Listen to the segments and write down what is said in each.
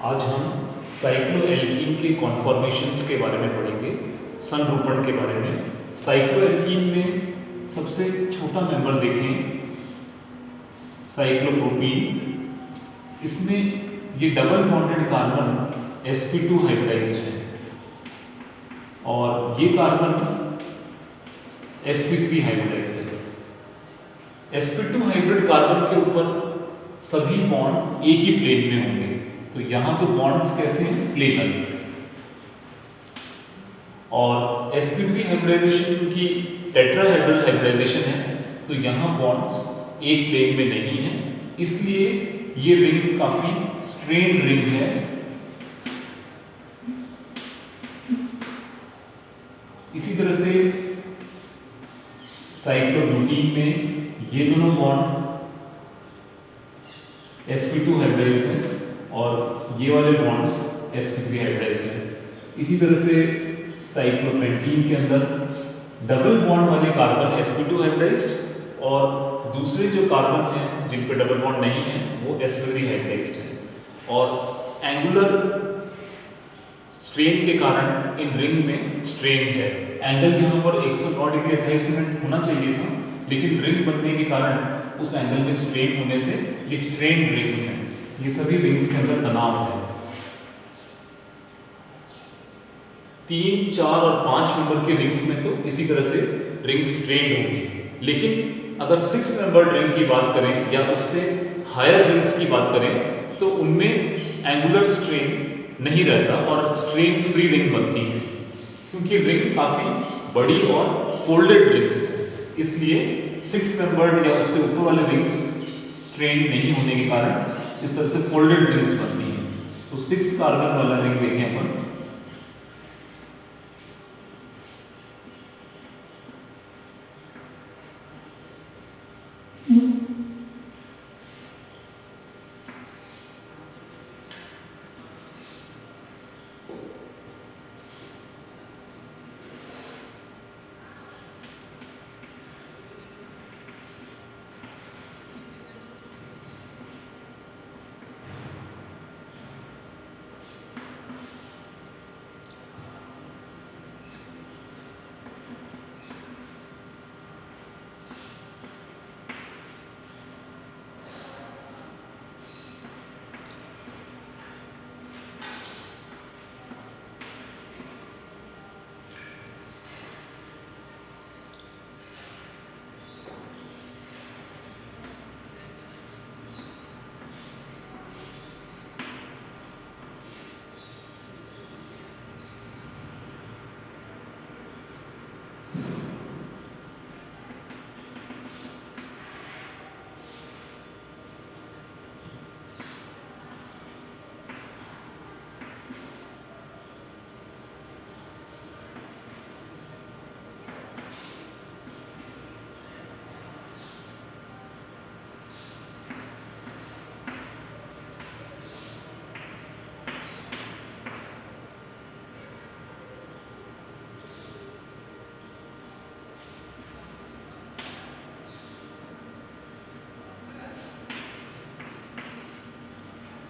आज हम साइक्लोएल्कीन के कॉन्फॉर्मेशंस के बारे में पढ़ेंगे, संरूपण के बारे में। साइक्लोएल्कीन में सबसे छोटा मेंबर देखें, साइक्लोप्रोपीन। इसमें ये double bonded carbon sp2 hybridised है और ये कार्बन sp3 हाइब्रिडाइज्ड है। sp2 हाइब्रिड कार्बन के ऊपर सभी बॉन्ड एक ही प्लेन में होंगे, तो यहाँ तो बॉन्ड्स कैसे हैं, प्लेनर। और sp3 हाइब्रिडाइजेशन की टेट्राहेड्रल हाइब्रिडाइजेशन है, तो यहाँ बॉन्ड्स एक प्लेन में नहीं है, इसलिए ये रिंग काफी स्ट्रेन रिंग है। इसी तरह से साइक्लोब्यूटीन में ये दोनों बॉन्ड sp2 हाइब्रिडाइज्ड है और ये वाले बॉन्ड्स sp3 हाइब्रिडाइज्ड है। इसी तरह से साइक्लोपेंटीन के अंदर डबल बॉन्ड वाले कार्बन sp2 हाइब्रिडाइज्ड और दूसरे जो कार्बन हैं जिन पे डबल बॉन्ड नहीं है वो sp3 हाइब्रिडाइज्ड है। और एंगुलर स्ट्रेन के कारण इन रिंग में स्ट्रेन है। एंगल यहाँ पर 109 डिग्री 28 मिनट होना चाहिए था, लेकिन रिंग बनने के कारण उस एंगल में स्ट्रेन होने से ये स्ट्रेन रिंग्स हैं। ये सभी रिंग्स के अंदर तनाव है। 3, 4 और 5 नंबर के रिंग्स में तो इसी तरह से रिंग स्ट्रेन होगी, लेकिन अगर 6 नंबर रिंग की बात करें या उससे हायर रिंग्स की बात करें तो उनमें एंगुलर स्ट्रेन नहीं रहता और स्ट्रेन फ्री रिंग बनती है, क्योंकि रिंग काफी बड़ी और फोल्डेड रिंग्स है। इसलिए 6 नंबर या उससे ऊपर वाले रिंग्स स्ट्रेन नहीं होने के कारण इस तरह से फोल्डेड रिंग्स बनती हैं। तो 6 कार्बन वाला रिंग देखें अपन,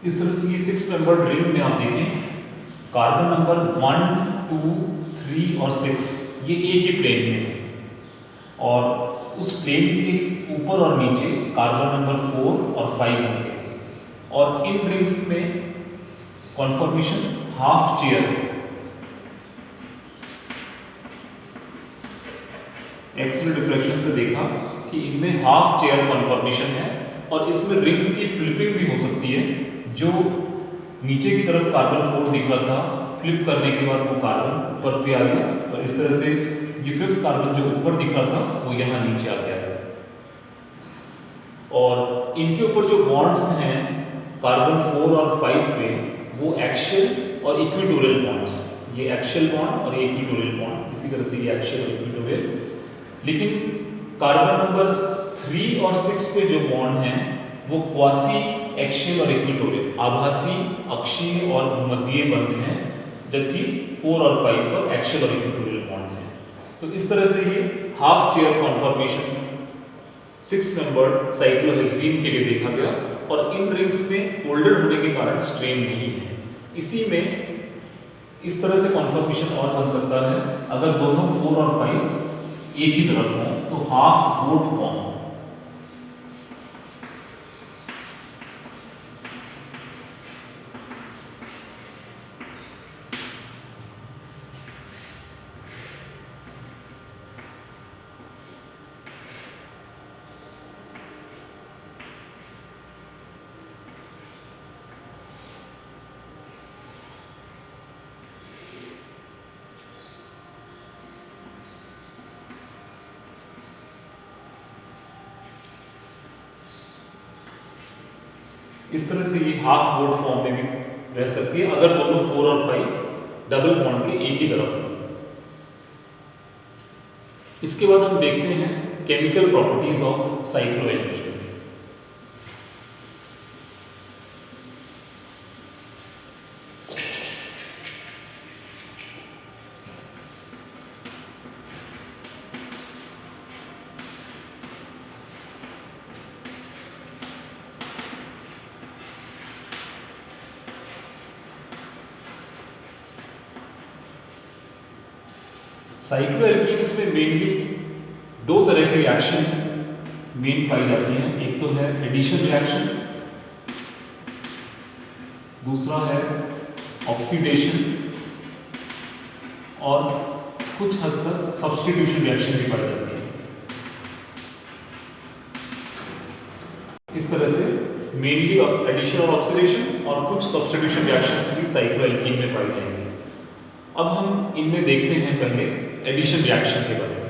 इस तरह से ये 6 नंबर रिंग में आप देखें, कार्बन नंबर 1, 2, 3 और 6 ये एक ही प्लेन में है और उस प्लेन के ऊपर और नीचे कार्बन नंबर 4 और 5 होंगे। और इन रिंग्स में कॉन्फॉर्मेशन हाफ चेयर है। एक्सल डिफ्लेक्शन से देखा कि इनमें हाफ चेयर कॉन्फॉर्मेशन है और इसमें रिंग की फ्लिपिंग भी हो सकती है। जो नीचे की तरफ कार्बन 4 दिख रहा था, फ्लिप करने के बाद वो कार्बन ऊपर भी आ गया और इस तरह से ये 5th कार्बन जो ऊपर दिख रहा था वो यहाँ नीचे आ गया है। और इनके ऊपर जो बॉन्ड्स हैं कार्बन 4 और 5 पे, वो एक्शियल और इक्वेटोरियल बॉन्ड्स, ये एक्शियल बॉन्ड और इक्वेटोरियल बॉन्ड, इसी तरह से ये एक्शियल और इक्वेटोरियल। लेकिन कार्बन नंबर 3 और 6 पे जो बॉन्ड हैं वो क्वासी एक्शियल और इक्वेटोरियल, आभासी, अक्षीय और भूमध्यीय बंध हैं, जबकि 4 और 5 पर एक्शियल और इक्वेटोरियल बॉन्ड हैं। तो इस तरह से ये half chair conformation 6 number cyclohexene के लिए देखा गया और इन रिंग्स में फोल्डेड होने के कारण स्ट्रेन नहीं है। इसी में इस तरह से कॉन्फॉर्मेशन और बन सकता है, अगर दोनों 4 और 5 एक ही तरफ हों तो हाफ बोट फॉर्म। इस तरह से ये हाफ बोट फॉर्म में भी रह सकती है अगर दोनों 4 और 5 डबल बॉन्ड के एक ही तरफ हो। इसके बाद हम देखते हैं केमिकल प्रॉपर्टीज ऑफ साइक्लोएल्कीन। साइक्लोएल्कीन्स में मेनली दो तरह की रिएक्शन मेन पाई जाती हैं। एक तो है एडिशन रिएक्शन, दूसरा है ऑक्सीडेशन, और कुछ हद तक सब्स्टिट्यूशन रिएक्शन भी पाई जाती है। इस तरह से मेनली एडिशन और ऑक्सीडेशन और कुछ सब्स्टिट्यूशन रिएक्शंस भी साइक्लोएल्कीन में पाई जाएंगी। अब हम इनमें देखते हैं पहले एडिशन रिएक्शन के बारे में।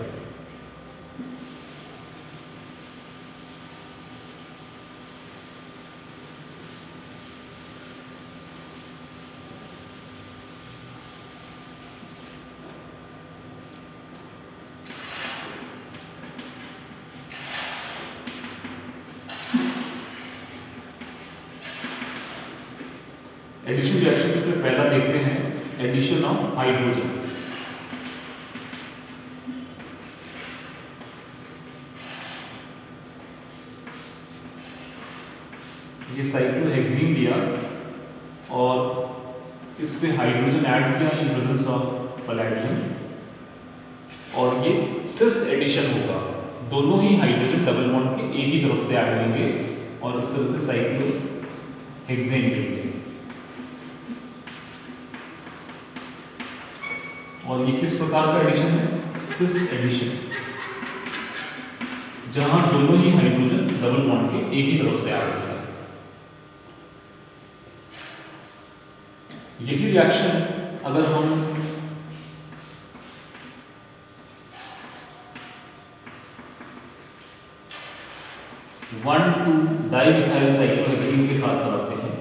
एडिशन रिएक्शन में पहला देखते हैं एडिशन ऑफ हाइड्रोजन। ये साइक्लोहेक्सीन लिया और इस पे हाइड्रोजन ऐड किया इन प्रेजेंस ऑफ पैलेडियम, और ये सिस एडिशन होगा। दोनों ही हाइड्रोजन डबल बॉन्ड के एक ही तरफ से ऐड होंगे और इस तरह से साइक्लोहेक्सेन लेंगे। और ये किस प्रकार का एडिशन है? सिस एडिशन, जहां दोनों ही हाइड्रोजन डबल बॉन्ड के एक ही तरफ से ऐड होते हैं। यही रिएक्शन अगर हम वन टू डाइमिथाइल साइक्लोहेक्सीन के साथ कराते हैं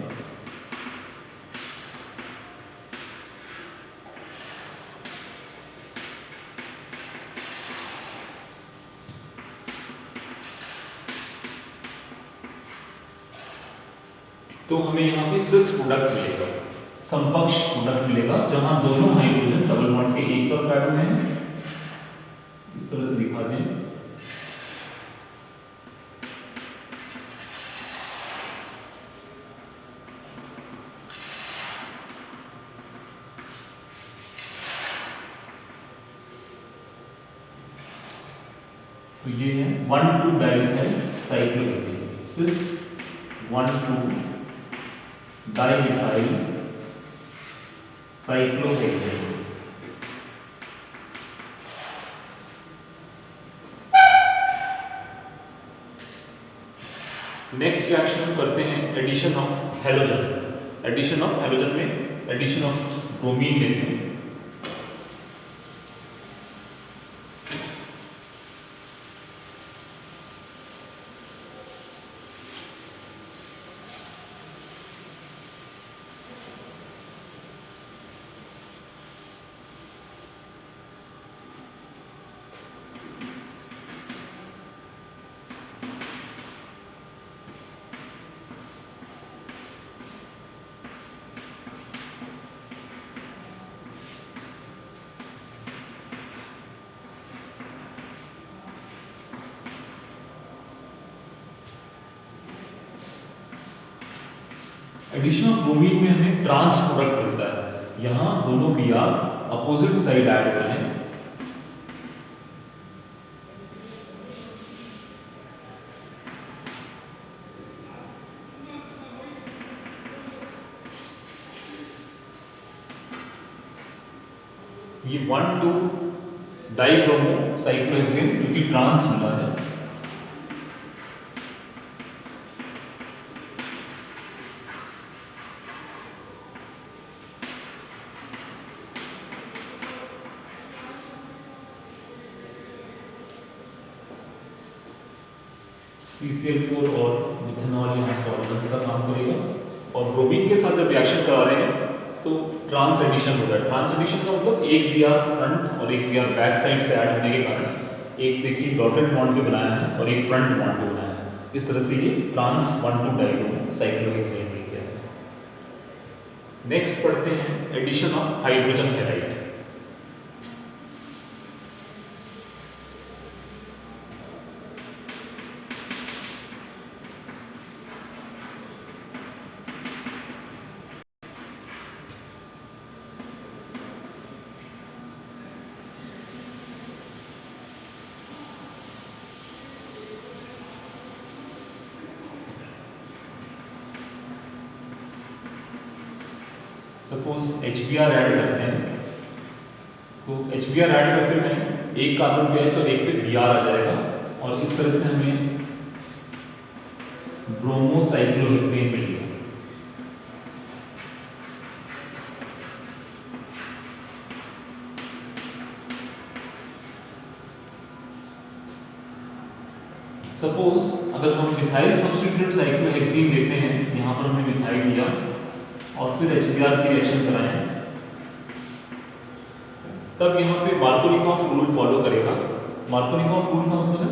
तो हमें यहाँ पे सिस प्रोडक्ट मिलेगा, समकक्ष प्रोडक्ट मिलेगा, जहां दोनों हाइड्रोजन डबल बॉन्ड के एक तरफ ऐड हुए हैं। इस तरह से दिखा दें। तो ये है 1,2 dimethyl cyclohexene, cis 1,2 dimethyl cyclohexane. Next reaction हम करते हैं addition of halogen. Addition of halogen में एडिशन ऑफ ब्रोमीन लेते हैं। एडिशन ऑफ ब्रोमीन में हमें ट्रांस प्रोडक्ट मिलता है। यहाँ दोनों B R opposite side add हो रहे हैं। ये 1,2 डाइब्रोमो साइक्लोहेक्सेन जो कि ट्रांस मिला है। CCl4 और मिथेनॉल यहाँ सॉल्वेंट का काम करेगा, और ब्रोमीन के साथ जब रिएक्शन करा रहे हैं तो ट्रांस एडिशन हो रहा है। ट्रांस एडिशन का मतलब एक बी आर फ्रंट और एक बी आर बैक साइड से ऐड होने के कारण एक देखिए डॉटेड बॉन्ड पे बनाया है और एक फ्रंट बॉन्ड पे बनाया है। इस तरह से ये ट्रांस 1,2 डाइब्रोमो साइक्लोहेक्सेन मिल गया है। नेक्स्ट पढ़ते हैं addition of hydrogen halide. Suppose HBr add करते हैं, तो HBr ऐड करते टाइम एक कार्बन पे H और एक पे Br आ जाएगा, और इस तरह से हमें ब्रोमो साइक्लोहेक्सेन मिल गया। सपोज अगर हम मिथाइल सब्स्टिट्यूटेड साइक्लोहेक्सेन लेते हैं, यहाँ पर हमने मिथाइल लिया और फिर HBr की रिएक्शन कराएं, तब यहाँ पे मार्कोनिकॉफ रूल फॉलो करेगा। मार्कोनिकॉफ रूल का मतलब है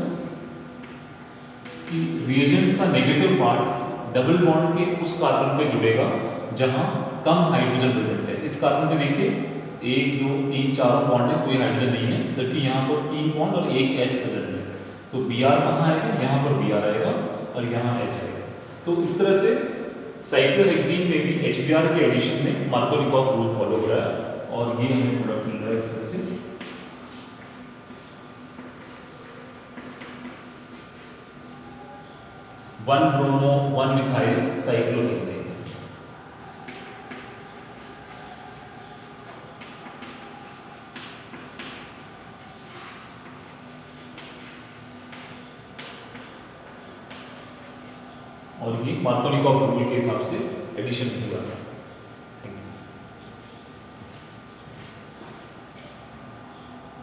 कि रिएजेंट का नेगेटिव पार्ट डबल बॉन्ड के उस कार्बन पे जुड़ेगा जहाँ कम हाइड्रोजन प्रेजेंट है। इस कार्बन पे देखिए 1, 2, 3, 4 बॉन्ड है, कोई हाइड्रोजन नहीं है, जबकि यहाँ पर 3 बॉन्ड और एक H प्रेजेंट है। तो Br कहाँ आएगा? यहाँ पर Br आएगा और यहाँ H आएगा। तो इस तरह से साइक्लोहेक्सेन में भी HBr के एडिशन में मार्कोनिकॉफ रूल फॉलो हो रहा है, और ये हमें प्रोडक्ट मिल रहा है इस तरह से। One bromo 1 methyl cyclohexane. और ये मार्कोनिकॉफ रूल के हिसाब से एडिशन हुआ है। Thank you.